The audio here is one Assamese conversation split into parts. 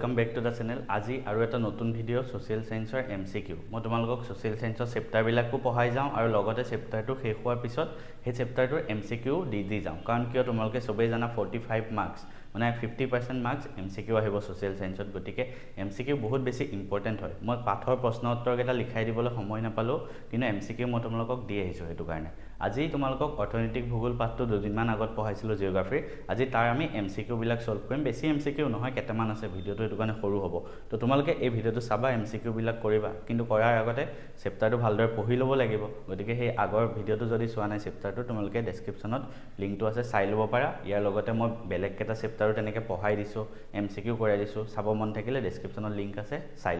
welcome back to the channel আজি আৰু এটা নতুন ভিডিও সোশ্যাল সায়েন্সৰ এমসিকিউ মই তোমালোকক সোশ্যাল সায়েন্সৰ চেপ্টাৰ বিলাকো পঢ়াই যাওঁ আৰু লগতে চেপ্টাৰটো শেষ হোৱাৰ পিছত হে চেপ্টাৰটোৰ এমসিকিউ দি যাওঁ কাৰণ কিয় তোমালোকে সবেই জানা 45 মাৰ্কস মানে 50% মাৰ্কস এমসিকিউ আহিব সোশ্যাল সায়েন্সত গতিকে এমসিকিউ বহুত বেছি ইম্পৰ্টেন্ট হয় মই পাঠৰ প্ৰশ্ন উত্তৰ কেটা লিখাই দিবলৈ সময় নাপালো কিন্তু এমসিকিউ মই তোমালোকক দি আহিছো হেতু কাৰণে আজি তোমালোকক অৰ্থনৈতিক ভূগোল পাঠটো দুদিনমান আগত পঢ়াইছিলো জিওগ্ৰাফি আজি তাৰ আমি এমসিকিউ বিলাক সলভ কৰিম বেছি এমসিকিউ নহয় কেটামান আছে ভিডিওটো এটো কাৰণে সৰু হ'ব তো তোমালোকে এই ভিডিওটো চাবা এমসিকিউ বিলাক কৰিবা কিন্তু কৰাৰ আগতে চেপ্টাৰটো ভালদৰে পঢ়ি ল'ব লাগিব গতিকে সেই আগৰ ভিডিওটো যদি চোৱা নাই চেপ্টাৰটো তোমালোকে ডেসক্ৰিপচনত লিংকটো আছে চাই ল'ব পাৰা ইয়াৰ লগতে মই বেলেগ কেটা চেপ্টাৰো তেনেকৈ পঢ়াই দিছো এমসিকিউ কৰাই দিছো চাব মন থাকিলে ডেসক্ৰিপচনত লিংক আছে চাই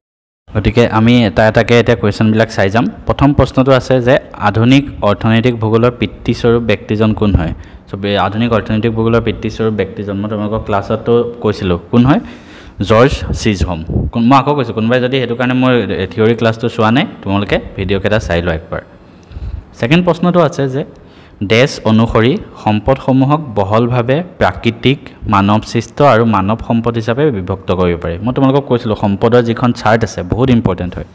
গতিকে আমি এটাকে এটা কোৱেশ্চন বিলাক চাই যাম প্ৰথম প্ৰশ্নটো আছে যে আধুনিক অৰ্থনৈতিক ভূগোলৰ পিতৃস্বৰূপ ব্যক্তিজন কোন হয় সো আধুনিক অৰ্থনৈতিক ভূগোলৰ পিতৃস্বৰূপ ব্যক্তিজন মই তোমালোকক ক্লাছতো কৈছিলো কোন হয় জৰ্জ চিজহম মই আকৌ কৈছো কোনবাই যদি হেতু কাৰণে মই থিওৰি ক্লাছটো চোৱা নাই তোমালোকে ভিডিও কেটা চাই লোৱা একবাৰ সেকেন্ড প্ৰশ্নটো আছে যে দেশ অনুসৰি সম্পদসমূহক বহলভাৱে প্ৰাকৃতিক মানৱসৃষ্ট আৰু মানৱ সম্পদ হিচাপে বিভক্ত কৰিব পাৰি মই তোমালোকক কৈছিলো সম্পদৰ যিখন চাৰ্ট আছে বহুত ইম্পৰ্টেন্ট হয়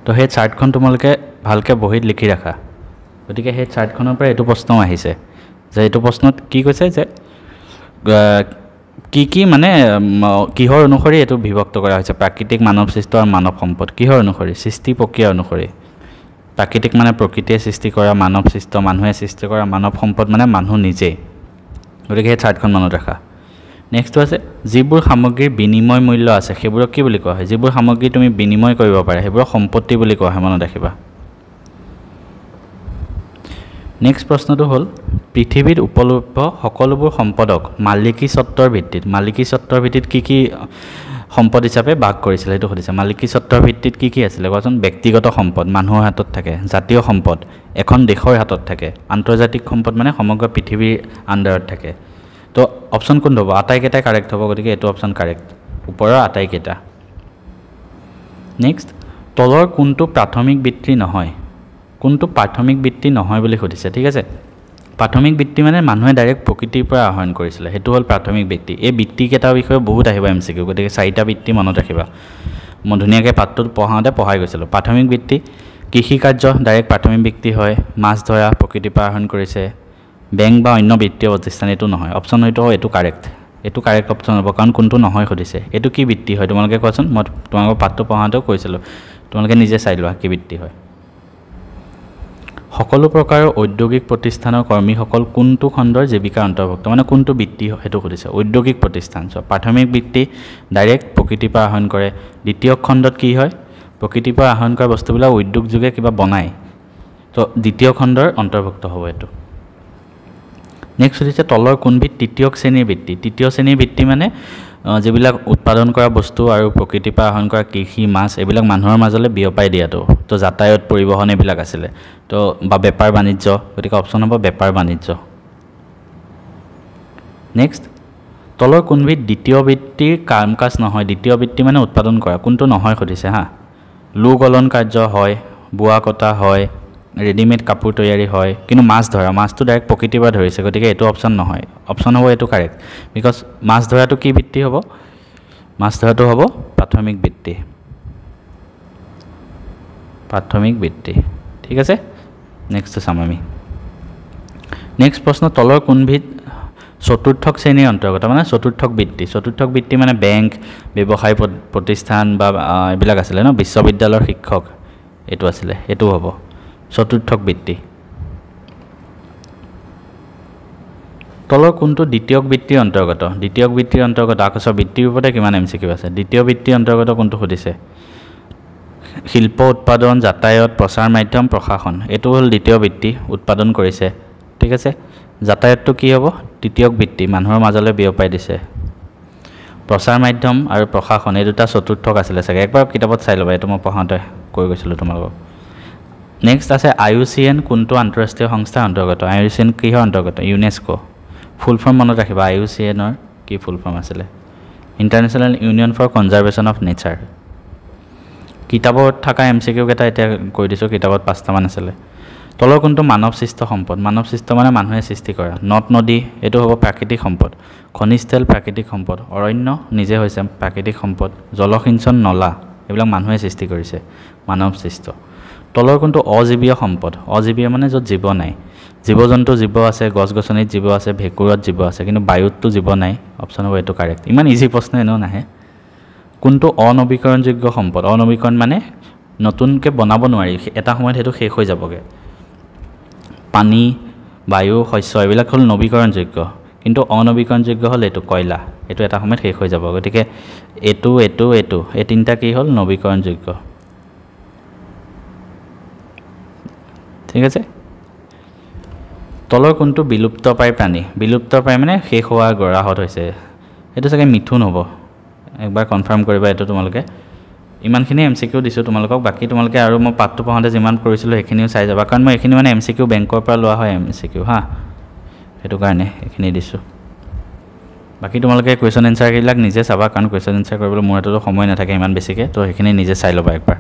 তো সেই চাৰ্টখন তোমালোকে ভালকে বহিত লিখি ৰাখা গতিকে সেই চাৰ্টখনৰ পৰা এটো প্ৰশ্ন আহিছে যে এটো প্ৰশ্নত কি কৈছে যে কি মানে কিহৰ অনুসৰি এটো বিভক্ত কৰা হৈছে প্ৰাকৃতিক মানৱসৃষ্ট আৰু মানৱ সম্পদ কিহৰ অনুসৰি সৃষ্টি প্ৰক্ৰিয়া অনুসৰি প্ৰাকৃতিক মানে প্ৰকৃতিয়ে সৃষ্টি কৰা মানৱ সৃষ্ট মানুহে সৃষ্টি কৰা মানৱ সম্পদ মানে মানুহ নিজে গতিকে চাৰ্টখন মনত ৰাখা নেক্সট আছে যিবোৰ সামগ্ৰীৰ বিনিময় মূল্য আছে সেইবোৰ কি বুলি কোৱা হয় যিবোৰ সামগ্ৰী তুমি বিনিময় কৰিব পাৰা সেইবোৰ সম্পত্তি বুলি কোৱা হয় মনত ৰাখিবা নেক্সট প্ৰশ্নটো হ'ল পৃথিৱীত উপলব্ধ সকলোবোৰ সম্পদক মালিকী স্বত্বৰ ভিত্তিত কি সম্পদ হিচাপে ভাগ কৰিছিল এটো সুধিছে মালিকী স্বত্বৰ ভিত্তিত কি আছিল কোৱাচোন ব্যক্তিগত সম্পদ মানুহৰ হাতত থাকে জাতীয় সম্পদ এখন দেশৰ হাতত থাকে আন্তৰ্জাতিক সম্পদ মানে সমগ্ৰ পৃথিৱীৰ আণ্ডাৰত থাকে তো অপচন কোন হ'ব আটাইকেইটা কাৰেক্ট হ'ব গতিকে এটো অপচন কাৰেক্ট ওপৰৰ আটাইকেইটা নেক্সট তলৰ কোনটো প্ৰাথমিক বৃত্তি নহয় বুলি সুধিছে ঠিক আছে প্ৰাথমিক বৃত্তি মানে মানুহে ডাইৰেক্ট প্ৰকৃতিৰ পৰা আহৰণ কৰিছিল হেতু হ'ল প্ৰাথমিক বৃত্তি এই বৃত্তি কেটা বিষয়ে বহুত আহিব এমসিকিউ গতিকে চাৰিটা বৃত্তি মনত ৰাখিবা মই ধুনিয়াকৈ পাঠটো পঢ়াওঁতে পঢ়াই গৈছিলো প্ৰাথমিক বৃত্তি কৃষি কাৰ্য ডাইৰেক্ট প্ৰাথমিক বৃত্তি হয় মাছ ধৰা প্ৰকৃতিৰ পৰা আহৰণ কৰিছে বেংক বা অন্য বিত্তীয় প্ৰতিষ্ঠান এটো নহয় অপচন হয়তো এটো কাৰেক্ট অপচন হ'ব কাৰণ কোনটো নহয় সুধিছে এটো কি বৃত্তি হয় তোমালোকে কোৱাচোন মই তোমালোকক পাঠটো পঢ়াওঁতেও কৈছিলো তোমালোকে নিজে চাই লোৱা কি বৃত্তি হয় সকলো প্ৰকাৰৰ ঔদ্যোগিক প্ৰতিষ্ঠানৰ কৰ্মীসকল কোনটো খণ্ডৰ জীৱিকাৰ অন্তৰ্ভুক্ত মানে কোনটো বৃত্তি হেতু সুধিছে ঔদ্যোগিক প্ৰতিষ্ঠান প্ৰাথমিক বৃত্তি ডাইৰেক্ট প্ৰকৃতিৰ পৰা আহৰণ কৰে দ্বিতীয় খণ্ডত কি হয় প্ৰকৃতিৰ পৰা আহৰণ কৰা বস্তুবিলাক উদ্যোগ যোগে কিবা বনায় তো দ্বিতীয় খণ্ডৰ অন্তৰ্ভুক্ত হ'ব এটো নেক্সট সুধিছে তলৰ কোনবিধ তৃতীয় শ্ৰেণীৰ বৃত্তি মানে যিবিলাক উৎপাদন কৰা বস্তু আৰু প্ৰকৃতিৰ পৰা আহৰণ কৰা কৃষি মাছ এইবিলাক মানুহৰ মাজলৈ বিয়পাই দিয়াটো তো যাতায়াত পৰিবহণ এইবিলাক আছিল তো বা বেপাৰ বাণিজ্য গতিকে অপচন হ'ব বেপাৰ বাণিজ্য নেক্সট তলৰ কোনবিধ দ্বিতীয় বৃত্তিৰ কাম-কাজ নহয় দ্বিতীয় বৃত্তি মানে উৎপাদন কৰা কোনটো নহয় সুধিছে হা লো গলন কাৰ্য হয় বোৱা কটা হয় ৰেডিমেড কাপোৰ তৈয়াৰী হয় কিন্তু মাছ ধৰা মাছটো ডাইৰেক্ট প্ৰকৃতিৰ পৰা ধৰিছে গতিকে এটো অপচন নহয় অপচন হ'ব এটো কাৰেক্ট বিকজ মাছ ধৰাটো কি বৃত্তি হ'ব মাছ ধৰাটো হ'ব প্ৰাথমিক বৃত্তি ঠিক আছে নেক্সট চাম আমি নেক্সট প্ৰশ্ন তলৰ কোনবিধ চতুৰ্থ শ্ৰেণীৰ অন্তৰ্গত মানে চতুৰ্থ বৃত্তি মানে বেংক ব্যৱসায় প্ৰতিষ্ঠান বা এইবিলাক আছিল ন বিশ্ববিদ্যালয়ৰ শিক্ষক এটো আছিল এটো হ'ব চতুৰ্থ বৃত্তি তলৰ কোনটো দ্বিতীয় বৃত্তিৰ অন্তৰ্গত আকস্ম বৃত্তিৰ ওপৰতে কিমান এমসিকিউ আছে দ্বিতীয় বৃত্তিৰ অন্তৰ্গত কোনটো সুধিছে শিল্প উৎপাদন যাতায়াত প্ৰচাৰ মাধ্যম প্ৰশাসন এটো হ'ল দ্বিতীয় বৃত্তি উৎপাদন কৰিছে ঠিক আছে যাতায়াতটো কি হ'ব তৃতীয় বৃত্তি মানুহৰ মাজলৈ বিয়পাই দিছে প্ৰচাৰ মাধ্যম আৰু প্ৰশাসন এই দুটা চতুৰ্থ আছিল চাগে একবাৰ কিতাপত চাই ল'বা এটো মই পঢ়াওঁতে কৈ গৈছিলো তোমালোকক নেক্সট আছে IUCN কোনটো আন্তঃৰাষ্ট্ৰীয় সংস্থাৰ অন্তৰ্গত IUCN কিহৰ অন্তৰ্গত ইউনেস্কো ফুল ফৰ্ম মনত ৰাখিবা IUCN ৰ কি ফুল ফৰ্ম আছিল international union for conservation of nature কিতাপত থকা এমসিকিউ কেটা এতিয়া কৈ দিছো কিতাপত 5টা মান আছিল তলৰ কোনটো মানৱ সৃষ্ট সম্পদ মানৱ সৃষ্ট মানে মানুহে সৃষ্টি কৰা নদ নদী এইটো হ'ব প্ৰাকৃতিক সম্পদ খনিজ তেল প্ৰাকৃতিক সম্পদ অৰণ্য নিজে হৈছে প্ৰাকৃতিক সম্পদ জলসিঞ্চন নলা এইবিলাক মানুহে সৃষ্টি কৰিছে মানৱ সৃষ্ট তলৰ কোনটো অজীৱীয় সম্পদ অজীৱীয় মানে য'ত জীৱ নাই জীৱ জন্তু জীৱ আছে গছ গছনিত জীৱ আছে ভেকুৰত জীৱ আছে কিন্তু বায়ুততো জীৱ নাই অপশ্যন হ'ব এইটো কাৰেক্ট ইমান ইজি প্ৰশ্ন এনেও নাহে কোনটো অনবীকৰণযোগ্য সম্পদ অনবীকৰণ মানে নতুনকৈ বনাব নোৱাৰি এটা সময়ত সেইটো শেষ হৈ যাবগৈ পানী বায়ু শস্য এইবিলাক হ'ল নবীকৰণযোগ্য কিন্তু অনবীকৰণযোগ্য হ'ল এইটো কয়লা এইটো এটা সময়ত শেষ হৈ যাব গতিকে এইটো এই তিনিটা কি হ'ল নবীকৰণযোগ্য ঠিক আছে তলৰ কোনটো বিলুপ্তপ্ৰায় প্ৰাণী বিলুপ্তপ্ৰায় মানে শেষ হোৱা গৰাহত হৈছে এইটো চাগে মিথুন হ'ব একবাৰ কনফাৰ্ম কৰিবা এইটো তোমালোকে ইমানখিনি MCQ দিছোঁ তোমালোকক বাকী তোমালোকে আৰু মই পাঠটো পঢ়াওঁতে যিমান কৰিছিলোঁ সেইখিনিও চাই যাবা কাৰণ মই এইখিনি মানে MCQ বেংকৰ পৰা লোৱা হয় MCQ হা সেইটো কাৰণে এইখিনি দিছোঁ বাকী তোমালোকে কুৱেশ্যন এনচাৰবিলাক নিজে চাবা কাৰণ কুৱেশ্যন এনচাৰ কৰিবলৈ মোৰ হাততো সময় নাথাকে ইমান বেছিকৈ তো সেইখিনি নিজে চাই ল'বা একবাৰ